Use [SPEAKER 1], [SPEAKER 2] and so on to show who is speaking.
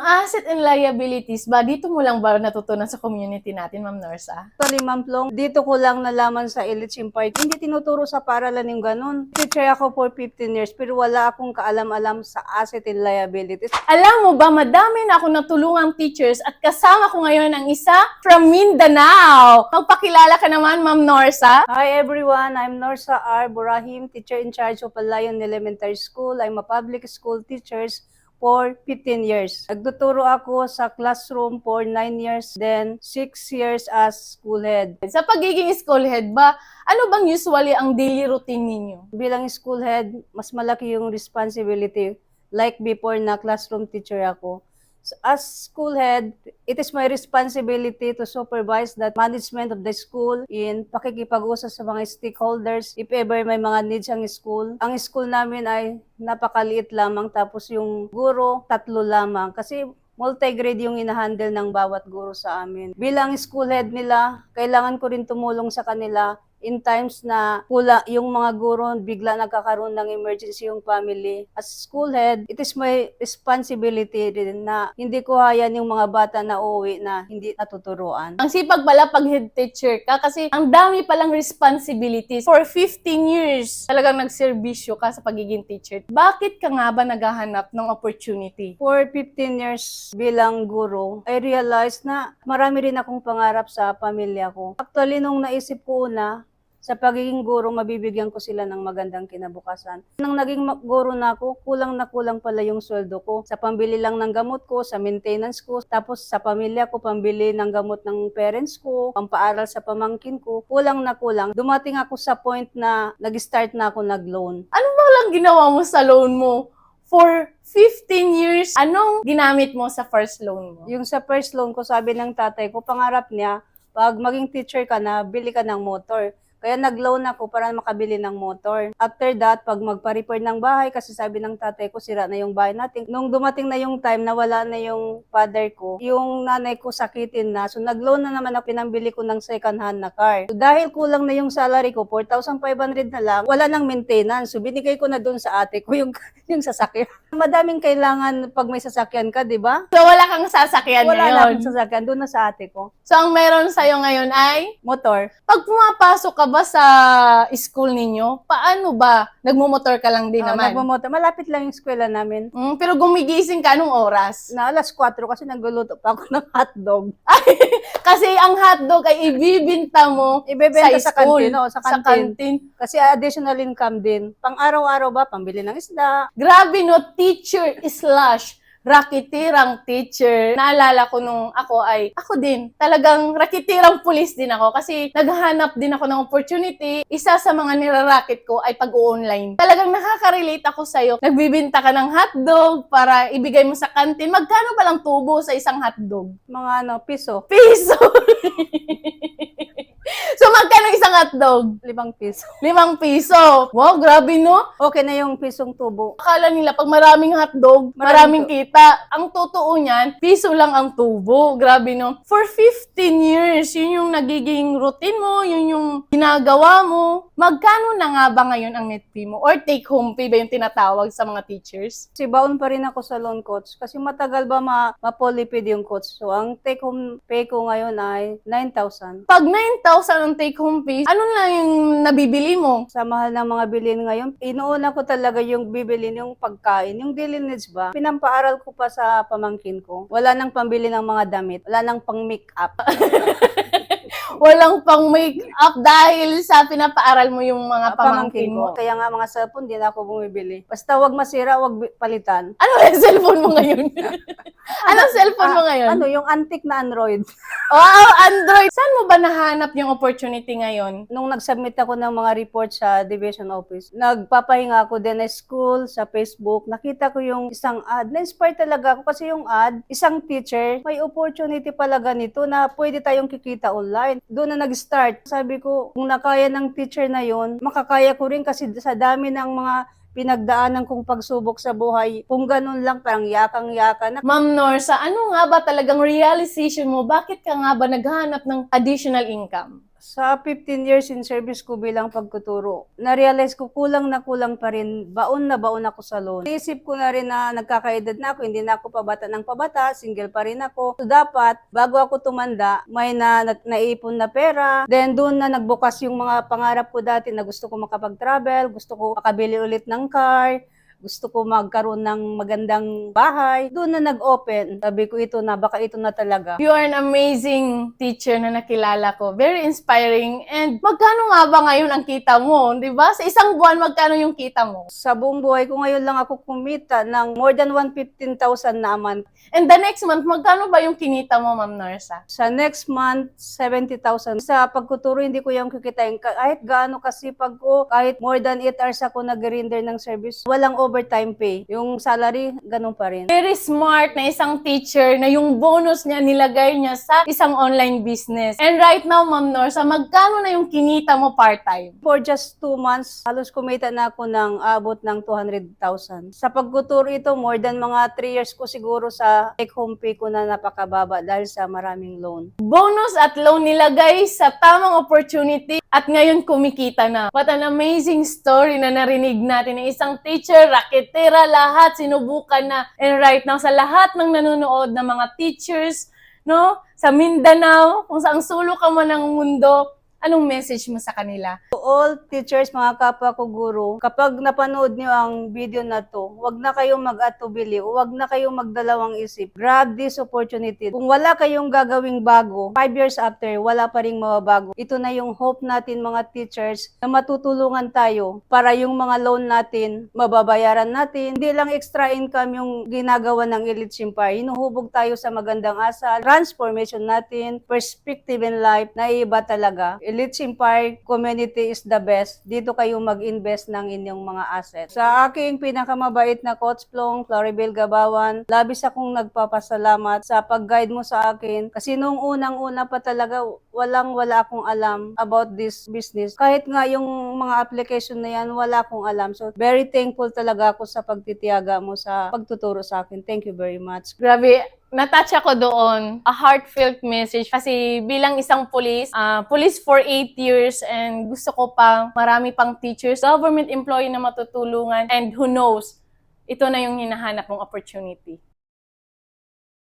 [SPEAKER 1] asset and liabilities ba, dito mo lang ba natutunan sa community natin, Ma'am Norsa?
[SPEAKER 2] Actually, Ma'am Plong, dito ko lang nalaman sa Elite Park. Hindi tinuturo sa paralan yung ganun. Teacher ako for 15 years, pero wala akong kaalam-alam sa asset and liabilities.
[SPEAKER 1] Alam mo ba, madami na ako natulungang teachers at kasama ko ngayon ang isa from Mindanao. Magpakilala ka naman, Ma'am Norsa.
[SPEAKER 2] Hi everyone, I'm Norsa R. Burahim, teacher in charge of Palayon Elementary School. I'm a public school teacher for 15 years. Nagtuturo ako sa classroom for 9 years, then 6 years as school head.
[SPEAKER 1] Sa pagiging school head ba, ano bang usually ang daily routine ninyo?
[SPEAKER 2] Bilang school head, mas malaki yung responsibility. Like before na classroom teacher ako. As school head, it is my responsibility to supervise the management of the school in pakikipag-usap sa mga stakeholders if ever may mga needs ang school. Ang school namin ay napakaliit lamang, tapos yung guro, 3 lamang. Kasi multi-grade yung inahandle ng bawat guro sa amin. Bilang school head nila, kailangan ko rin tumulong sa kanila in times na yung mga guro bigla nagkakaroon ng emergency yung family. As school head, it is my responsibility din na hindi ko hayan yung mga bata na uuwi na hindi natuturuan.
[SPEAKER 1] Ang sipag pala pag head teacher ka kasi ang dami palang responsibilities. For 15 years, talagang nagserbisyo ka sa pagiging teacher. Bakit ka nga ba naghahanap ng opportunity?
[SPEAKER 2] For 15 years bilang guro, I realized na marami rin akong pangarap sa pamilya ko. Actually, nung naisip ko una, sa pagiging guro, mabibigyan ko sila ng magandang kinabukasan. Nang naging guro na ako, kulang na kulang pala yung sweldo ko. Sa pambili lang ng gamot ko, sa maintenance ko, tapos sa pamilya ko, pambili ng gamot ng parents ko, pampaaral sa pamangkin ko, kulang na kulang. Dumating ako sa point na nag-start na ako nag-loan.
[SPEAKER 1] Ano ba lang ginawa mo sa loan mo? For 15 years, anong ginamit mo sa first loan mo?
[SPEAKER 2] Yung sa first loan ko, sabi ng tatay ko, pangarap niya, pag maging teacher ka na, bili ka ng motor. Kaya nag-loan ako para makabili ng motor. After that, pag magpa-repair ng bahay, kasi sabi ng tatay ko, sira na yung bahay natin. Nung dumating na yung time na wala na yung father ko, yung nanay ko sakitin na. So nag-loan na naman ako, pinambili ko ng second hand na car. So, dahil kulang na yung salary ko, 4,500 na lang, wala nang maintenance. So binigay ko na doon sa ate ko yung sasakyan. Madaming kailangan pag may sasakyan ka, di ba?
[SPEAKER 1] So wala kang sasakyan
[SPEAKER 2] Wala na
[SPEAKER 1] ngayon?
[SPEAKER 2] akong sasakyan, doon na sa ate ko.
[SPEAKER 1] So ang meron sa'yo ngayon ay
[SPEAKER 2] Motor.
[SPEAKER 1] pag pumapasok ka ba sa school ninyo, paano ba? Nagmumotor ka lang din naman?
[SPEAKER 2] Nagmamotor. Malapit lang yung eskwela namin.
[SPEAKER 1] Pero gumigising ka anong oras?
[SPEAKER 2] Na alas 4 kasi nagluluto pa ako ng hotdog.
[SPEAKER 1] Kasi ang hotdog ay ibibinta mo
[SPEAKER 2] Ibebenta sa
[SPEAKER 1] school,
[SPEAKER 2] kantin, sa
[SPEAKER 1] sa
[SPEAKER 2] kantin.
[SPEAKER 1] kantin.
[SPEAKER 2] Kasi additional income din. Pang araw-araw ba, pambili ng isda.
[SPEAKER 1] Grabe no, teacher slash rakitirang teacher. Naalala ko nung ako din, talagang rakitirang pulis din ako kasi naghahanap din ako ng opportunity. Isa sa mga nirarakit ko ay pag-online. Talagang nakaka-relate ako sa'yo. Nagbibinta ka ng hotdog para ibigay mo sa kantin. Magkano ba lang tubo sa isang hotdog?
[SPEAKER 2] Mga piso.
[SPEAKER 1] Piso! So, magkano isang hotdog?
[SPEAKER 2] 5 piso.
[SPEAKER 1] 5 piso. Wow, grabe no?
[SPEAKER 2] Okay na yung pisong tubo.
[SPEAKER 1] Akala nila pag maraming hotdog, maraming kita. Ang totoo niyan, piso lang ang tubo. Grabe no? For 15 years, yun yung nagiging routine mo, yun yung ginagawa mo. Magkano na nga ba ngayon ang net fee mo? Or take home pay ba yung tinatawag sa mga teachers?
[SPEAKER 2] Kasi baon pa rin ako sa loan coach. Kasi matagal ba mapolipid yung coach. So, ang take home pay ko ngayon ay 9,000.
[SPEAKER 1] Pag 9,000 ang take home pay, ano na yung nabibili mo?
[SPEAKER 2] Sa mahal ng mga bilhin ngayon, inuuna ko talaga yung bibilin, yung pagkain, yung daily needs ba. Pinampaaral ko pa sa pamangkin ko. Wala nang pambili ng mga damit. Wala nang pang make up.
[SPEAKER 1] Walang pang make up dahil sa pinapaaral mo yung mga pamangkin mo.
[SPEAKER 2] Kaya nga mga cellphone, di na ako bumibili. Basta wag masira, wag palitan.
[SPEAKER 1] Ano yung cellphone mo ngayon? Anong cellphone mo ngayon?
[SPEAKER 2] Ano, yung antique na Android.
[SPEAKER 1] Wow, Android! Saan mo ba nahanap yung opportunity ngayon?
[SPEAKER 2] Nung nag-submit ako ng mga report sa division office, nagpapahinga ako din na school, sa Facebook, nakita ko yung isang ad. Na-inspire talaga ako kasi yung ad, isang teacher, may opportunity pala ganito na pwede tayong kikita online. Doon na nag-start. Sabi ko, kung nakaya ng teacher na yon, makakaya ko rin kasi sa dami ng mga pinagdaanan kong pagsubok sa buhay. Kung ganun lang, parang yakang-yaka na.
[SPEAKER 1] Ma'am Norsa, ano nga ba talagang realization mo? Bakit ka nga ba naghahanap ng additional income?
[SPEAKER 2] Sa 15 years in service ko bilang pagtuturo, na-realize ko kulang na kulang pa rin, baon na baon ako sa loan. Naisip ko na rin na nagkakaedad na ako, hindi na ako pabata ng pabata, single pa rin ako. So dapat, bago ako tumanda, may naipon na pera. Then doon na nagbukas yung mga pangarap ko dati na gusto ko makapag-travel, gusto ko makabili ulit ng car, gusto ko magkaroon ng magandang bahay. Doon na nag-open. Sabi ko ito na, baka ito na talaga.
[SPEAKER 1] You are an amazing teacher na nakilala ko. Very inspiring. And magkano nga ba ngayon ang kita mo? Di ba? Sa isang buwan, magkano yung kita mo?
[SPEAKER 2] Sa buong buhay ko ngayon lang ako kumita ng more than 115,000 na a month.
[SPEAKER 1] And the next month, magkano ba yung kinita mo, Ma'am Norsa?
[SPEAKER 2] Sa next month, 70,000. Sa pagkuturo, hindi ko yung kikitain. Kahit gaano kasipag ko, kahit more than 8 hours ako nag-render ng service, walang overtime pay. Yung salary, ganun pa rin.
[SPEAKER 1] Very smart na isang teacher na yung bonus niya nilagay niya sa isang online business. And right now, Ma'am Norsa, magkano na yung kinita mo part-time?
[SPEAKER 2] For just 2 months, halos kumita na ako ng abot ng 200,000. Sa pagkuturo ito, more than mga 3 years ko siguro sa take-home pay ko na napakababa dahil sa maraming loan.
[SPEAKER 1] Bonus at loan nilagay sa tamang opportunity at ngayon kumikita na. What an amazing story na narinig natin ng isang teacher, raketera, lahat sinubukan na. And right now, sa lahat ng nanonood na mga teachers, no, sa Mindanao, kung saang sulok ka man ng mundo, anong message mo sa kanila?
[SPEAKER 2] To all teachers, mga kapwa ko guro, kapag napanood niyo ang video na to, wag na kayong mag-atubili, wag na kayong magdalawang isip. Grab this opportunity. Kung wala kayong gagawing bago, 5 years after, wala pa ring mababago. Ito na yung hope natin mga teachers na matutulungan tayo para yung mga loan natin, mababayaran natin. Hindi lang extra income yung ginagawa ng Elite Empire. Hinuhubog tayo sa magandang asal, transformation natin, perspective in life, na iba talaga. Elite Empire community is the best. Dito kayo mag-invest ng inyong mga assets. Sa aking pinakamabait na Coach Plong, Floribel Gabawan, labis akong nagpapasalamat sa pag-guide mo sa akin. Kasi nung unang-una pa talaga, wala akong alam about this business. Kahit nga yung mga application na yan, wala akong alam. So, very thankful talaga ako sa pagtitiyaga mo sa pagtuturo sa akin. Thank you very much.
[SPEAKER 1] Grabe, natouch ako doon. A heartfelt message. Kasi bilang isang police, police for 8 years and gusto ko pang marami pang teachers, government employee na matutulungan and who knows, ito na yung hinahanap mong opportunity.